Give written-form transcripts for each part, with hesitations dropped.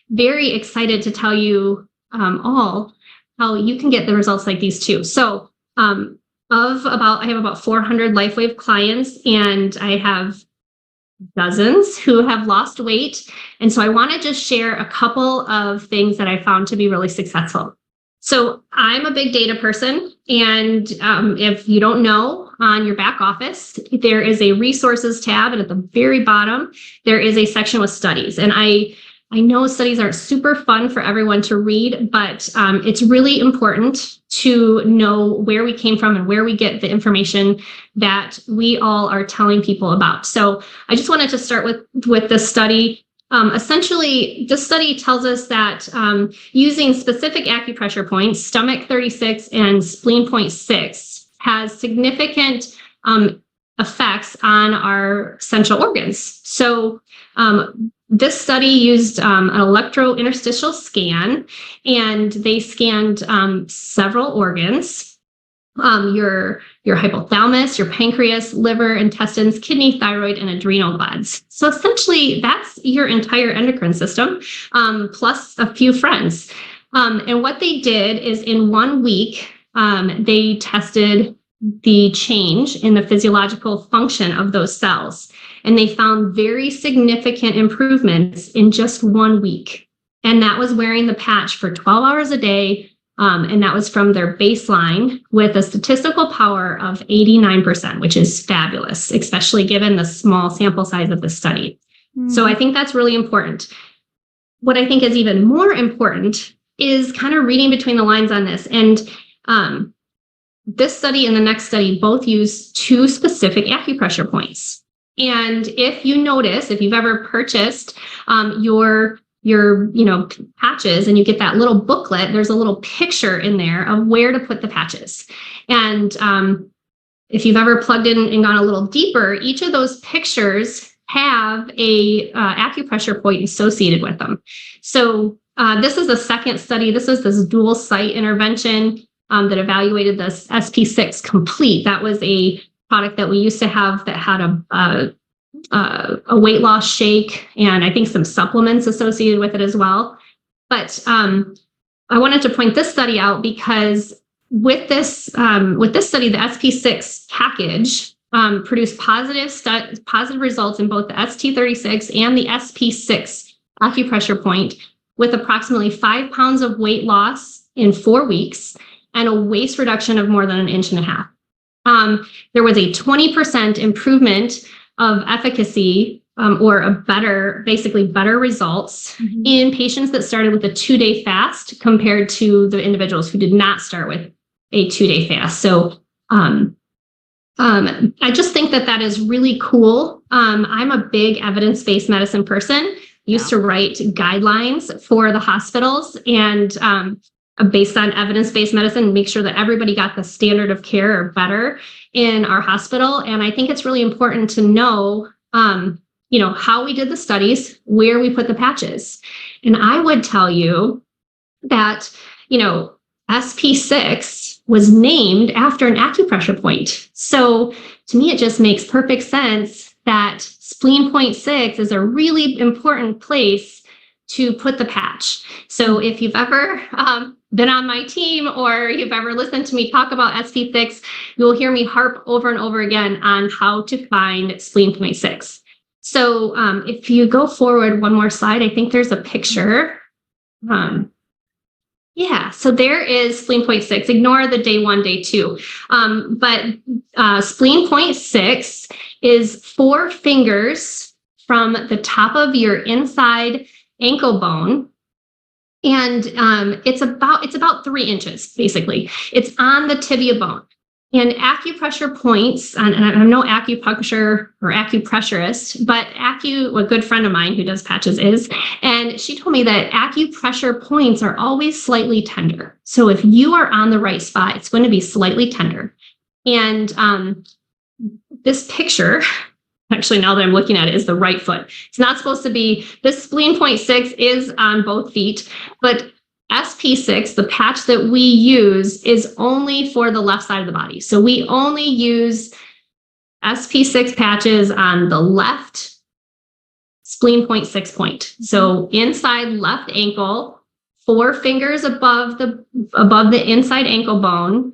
very excited to tell you all how you can get the results like these too. So I have about 400 LifeWave clients, and I have dozens who have lost weight. And so I want to just share a couple of things that I found to be really successful. So I'm a big data person. And if you don't know, on your back office, there is a resources tab. And at the very bottom, there is a section with studies. And I know studies aren't super fun for everyone to read, but it's really important to know where we came from and where we get the information that we all are telling people about. So I just wanted to start with this study. Essentially, this study tells us that using specific acupressure points, stomach 36 and spleen point 6, has significant effects on our central organs. So this study used an electrointerstitial scan, and they scanned several organs. Your hypothalamus, your pancreas, liver, intestines, kidney, thyroid, and adrenal glands. So essentially, that's your entire endocrine system, plus a few friends. And what they did is in 1 week, they tested the change in the physiological function of those cells. And they found very significant improvements in just 1 week. And that was wearing the patch for 12 hours a day. And that was from their baseline with a statistical power of 89%, which is fabulous, especially given the small sample size of the study. So I think that's really important. What I think is even more important is kind of reading between the lines on this. And this study and the next study both use 2 specific acupressure points. And if you notice, if you've ever purchased your patches and you get that little booklet, there's a little picture in there of where to put the patches. And if you've ever plugged in and gone a little deeper, each of those pictures have a acupressure point associated with them. So this is the second study. This is this dual site intervention that evaluated this SP6 Complete. That was a product that we used to have that had a weight loss shake, and I think some supplements associated with it as well. But I wanted to point this study out because with this study, the SP6 package produced positive results in both the ST36 and the SP6 acupressure point, with approximately 5 pounds of weight loss in 4 weeks and a waist reduction of more than 1.5 inches. There was a 20% improvement of efficacy or better results in patients that started with a 2-day fast compared to the individuals who did not start with a 2-day fast. So I just think that is really cool. I'm a big evidence-based medicine person, used to write guidelines for the hospitals and based on evidence-based medicine, make sure that everybody got the standard of care or better in our hospital. And I think it's really important to know, how we did the studies, where we put the patches. And I would tell you that, SP6 was named after an acupressure point. So to me, it just makes perfect sense that spleen point 6 is a really important place to put the patch. So if you've ever been on my team or you've ever listened to me talk about SP6, you'll hear me harp over and over again on how to find spleen point 6. So if you go forward one more slide, I think there's a picture. So there is spleen point 6. Ignore the day 1, day 2. But spleen point 6 is 4 fingers from the top of your inside ankle bone. And it's about 3 inches, basically. It's on the tibia bone. And acupressure points, and I'm no acupuncture or acupressurist, but a good friend of mine who does patches is, and she told me that acupressure points are always slightly tender. So if you are on the right spot, it's going to be slightly tender. And this picture, actually, now that I'm looking at it, is the right foot. It's not supposed to be, this spleen point 6 is on both feet, but SP6, the patch that we use, is only for the left side of the body. So we only use SP6 patches on the left spleen point, 6 point. So inside left ankle, 4 fingers above the inside ankle bone,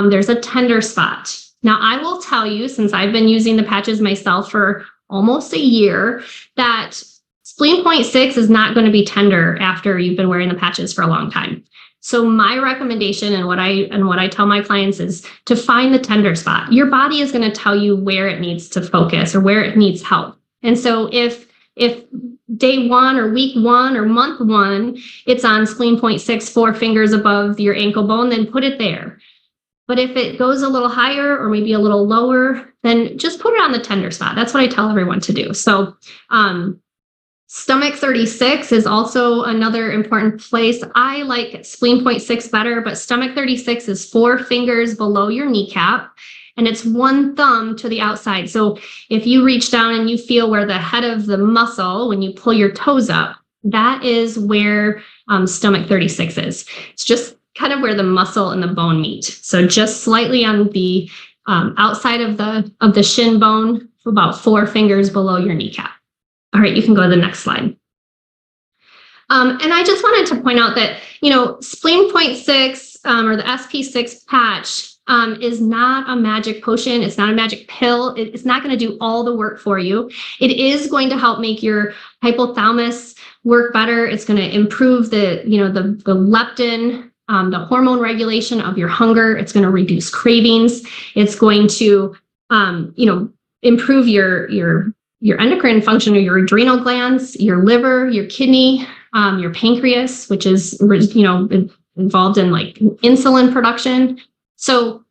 there's a tender spot. Now, I will tell you, since I've been using the patches myself for almost a year, that spleen point 6 is not going to be tender after you've been wearing the patches for a long time. So my recommendation and what I tell my clients is to find the tender spot. Your body is going to tell you where it needs to focus or where it needs help. And so if day 1 or week 1 or month 1, it's on spleen point 6, 4 fingers above your ankle bone, then put it there. But if it goes a little higher or maybe a little lower, then just put it on the tender spot. That's what I tell everyone to do. So stomach 36 is also another important place. I like spleen point 6 better, but stomach 36 is 4 fingers below your kneecap, and it's 1 thumb to the outside. So if you reach down and you feel where the head of the muscle, when you pull your toes up, that is where stomach 36 is. It's just kind of where the muscle and the bone meet. So just slightly on the outside of the shin bone, about 4 fingers below your kneecap. All right, you can go to the next slide. And I just wanted to point out that, spleen point 6 or the SP6 patch is not a magic potion. It's not a magic pill. It's not going to do all the work for you. It is going to help make your hypothalamus work better. It's going to improve the leptin, the hormone regulation of your hunger. It's going to reduce cravings. It's going to, improve your endocrine function, or your adrenal glands, your liver, your kidney, your pancreas, which is, involved in like insulin production. So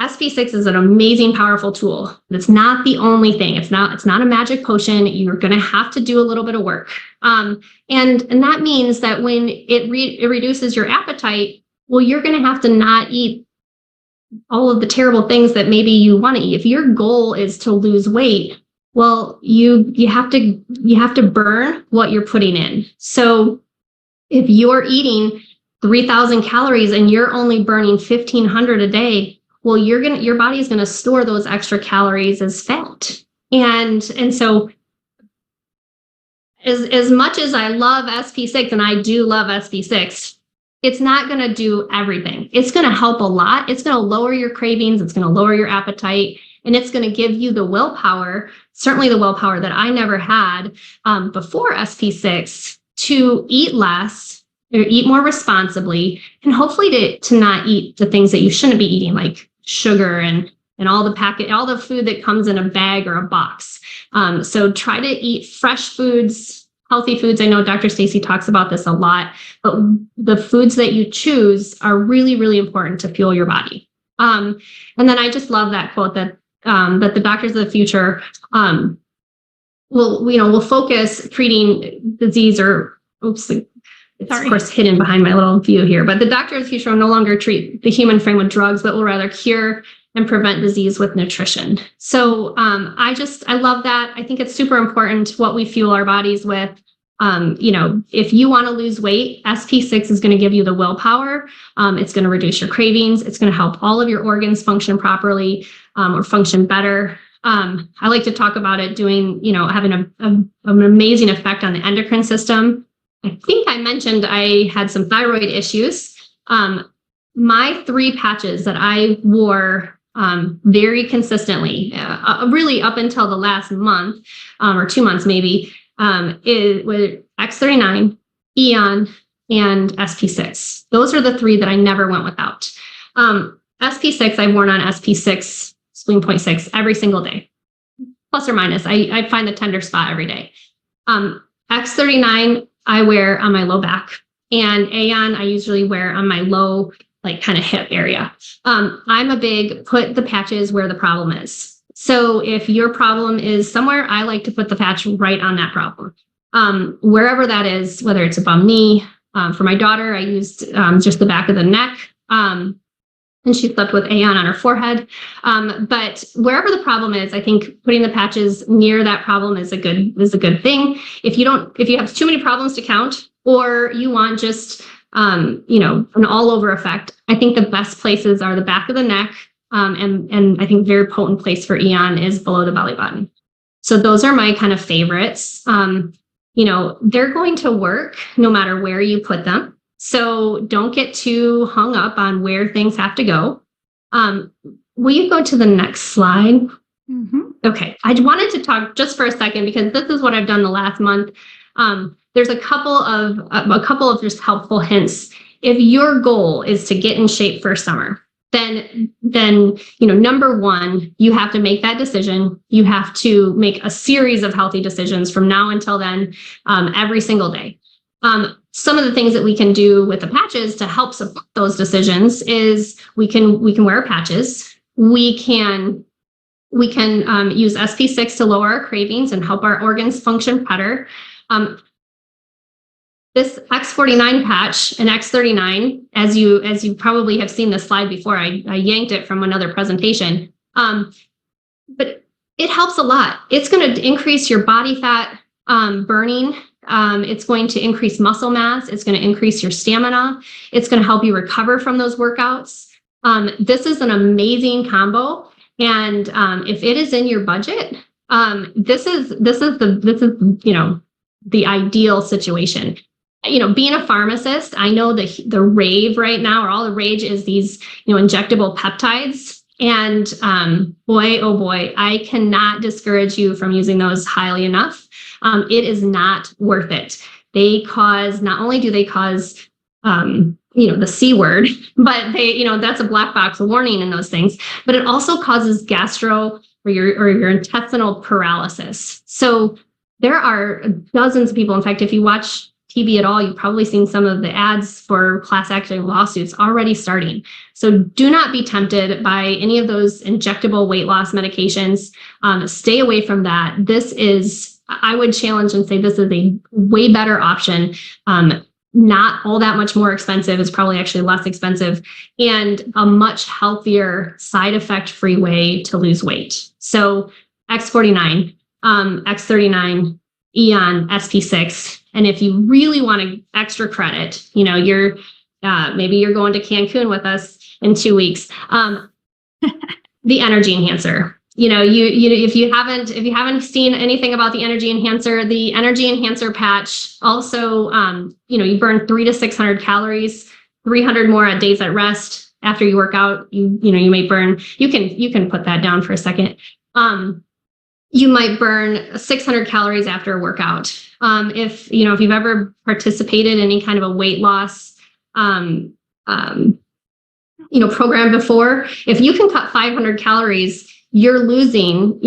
SP6 is an amazing, powerful tool. But it's not the only thing. It's not a magic potion. You're going to have to do a little bit of work. And that means that when it reduces your appetite, well, you're going to have to not eat all of the terrible things that maybe you want to eat. If your goal is to lose weight, well, you have to burn what you're putting in. So if you're eating 3,000 calories and you're only burning 1,500 a day, well, your body is going to store those extra calories as fat. And so as much as I love SP6, and I do love SP6, it's not going to do everything. It's going to help a lot. It's going to lower your cravings. It's going to lower your appetite. And it's going to give you the willpower, certainly the willpower that I never had before SP6, to eat less, or eat more responsibly, and hopefully to not eat the things that you shouldn't be eating, like sugar and all the food that comes in a bag or a box. So try to eat fresh foods, healthy foods. I know Dr. Stacy talks about this a lot, but the foods that you choose are really, really important to fuel your body. And then I just love that quote that the doctors of the future will focus treating disease it's of course hidden behind my little view here, but the doctors of the future will no longer treat the human frame with drugs, but will rather cure and prevent disease with nutrition. So I love that. I think it's super important what we fuel our bodies with. If you want to lose weight, SP6 is going to give you the willpower. It's going to reduce your cravings. It's going to help all of your organs function properly or function better. I like to talk about it having an amazing effect on the endocrine system. I think I mentioned I had some thyroid issues. My 3 patches that I wore very consistently, really up until the last month or 2 months maybe, with X39, Eon, and SP6. Those are the 3 that I never went without. SP6, I've worn on SP6, spleen point 6 every single day, plus or minus. I find the tender spot every day. X39, I wear on my low back, and Aeon I usually wear on my low, like kind of hip area. I'm a big put the patches where the problem is. So if your problem is somewhere, I like to put the patch right on that problem. Wherever that is, whether it's a bum knee. For my daughter, I used just the back of the neck. And she slept with Aeon on her forehead. But wherever the problem is, I think putting the patches near that problem is a good thing. If you have too many problems to count, or you want just an all over effect, I think the best places are the back of the neck. And I think very potent place for Eon is below the belly button. So those are my kind of favorites. They're going to work no matter where you put them. So don't get too hung up on where things have to go. Will you go to the next slide? Mm-hmm. Okay. I wanted to talk just for a second because this is what I've done the last month. There's a couple of just helpful hints. If your goal is to get in shape for summer, then number one, you have to make that decision. You have to make a series of healthy decisions from now until then, every single day. Some of the things that we can do with the patches to help support those decisions is we can wear patches. We can use SP6 to lower our cravings and help our organs function better. This X49 patch and X39, as you probably have seen this slide before, I yanked it from another presentation, but it helps a lot. It's going to increase your body fat burning. It's going to increase muscle mass. It's going to increase your stamina. It's going to help you recover from those workouts. This is an amazing combo. And if it is in your budget, this is the ideal situation. Being a pharmacist, I know the rave right now, or all the rage, is these injectable peptides. And boy, oh boy, I cannot discourage you from using those highly enough. It is not worth it. Not only do they cause the C word, but that's a black box warning in those things, but it also causes gastro or your intestinal paralysis. So there are dozens of people. In fact, if you watch TV at all, you've probably seen some of the ads for class action lawsuits already starting. So do not be tempted by any of those injectable weight loss medications. Stay away from that. I would challenge and say this is a way better option. Not all that much more expensive. It's probably actually less expensive, and a much healthier, side effect free way to lose weight. So X49, X39, Eon, SP6. And if you really want extra credit, you're maybe you're going to Cancun with us in 2 weeks. The energy enhancer. If you haven't seen anything about the energy enhancer patch also, you burn 300 to 600 calories, 300 more at days at rest. After you work out, you may burn, you can put that down for a second. You might burn 600 calories after a workout. If you've ever participated in any kind of a weight loss, program before, if you can cut 500 calories, you're losing,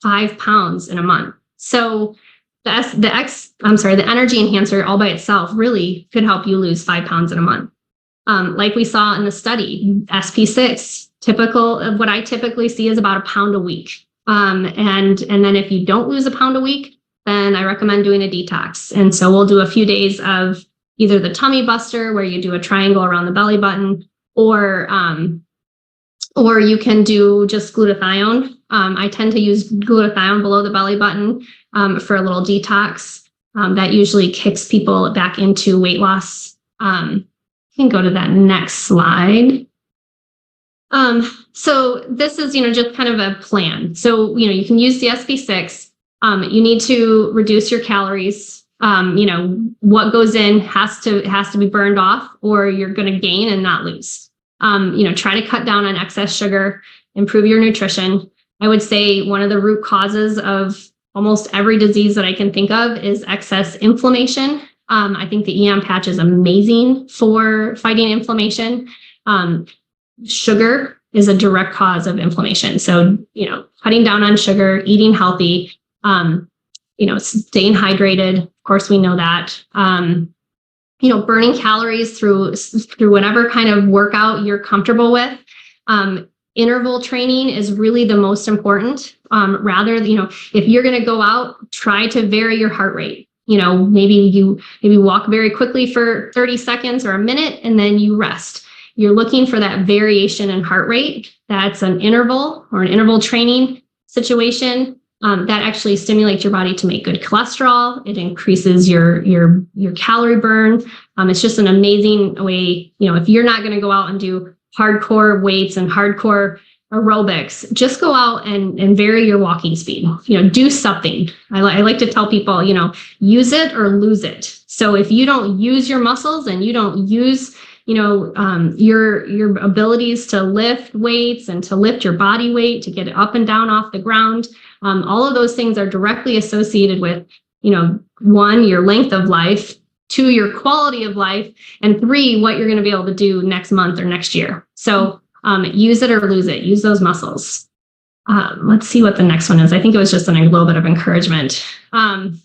5 pounds in a month. So the energy enhancer all by itself really could help you lose 5 pounds in a month. Like we saw in the study, SP6, typical of what I typically see is about a pound a week. And then if you don't lose a pound a week, then I recommend doing a detox. And so we'll do a few days of either the tummy buster, where you do a triangle around the belly button, or you can do just glutathione. I tend to use glutathione below the belly button for a little detox. That usually kicks people back into weight loss. You can go to that next slide. So this is, just kind of a plan. So, you can use the SP6. You need to reduce your calories. What goes in has to be burned off, or you're going to gain and not lose. Try to cut down on excess sugar, improve your nutrition. I would say one of the root causes of almost every disease that I can think of is excess inflammation. I think the Eon patch is amazing for fighting inflammation. Sugar is a direct cause of inflammation. So, cutting down on sugar, eating healthy, staying hydrated. Of course, we know that. Burning calories through whatever kind of workout you're comfortable with. Interval training is really the most important. If you're going to go out, try to vary your heart rate. Maybe walk very quickly for 30 seconds or a minute, and then you rest. You're looking for that variation in heart rate. That's an interval or an interval training situation. That actually stimulates your body to make good cholesterol. It increases your calorie burn. It's just an amazing way. If you're not going to go out and do hardcore weights and hardcore aerobics, just go out and vary your walking speed. Do something. I like to tell people, use it or lose it. So if you don't use your muscles and you don't use, your abilities to lift weights and to lift your body weight, to get it up and down off the ground, all of those things are directly associated with, 1, your length of life, 2, your quality of life, and 3, what you're going to be able to do next month or next year. So use it or lose it. Use those muscles. Let's see what the next one is. I think it was just a little bit of encouragement.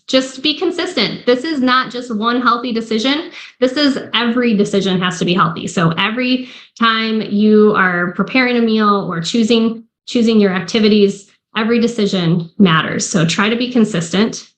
Just be consistent. This is not just one healthy decision. This is every decision has to be healthy. So every time you are preparing a meal or choosing your activities, every decision matters. So try to be consistent.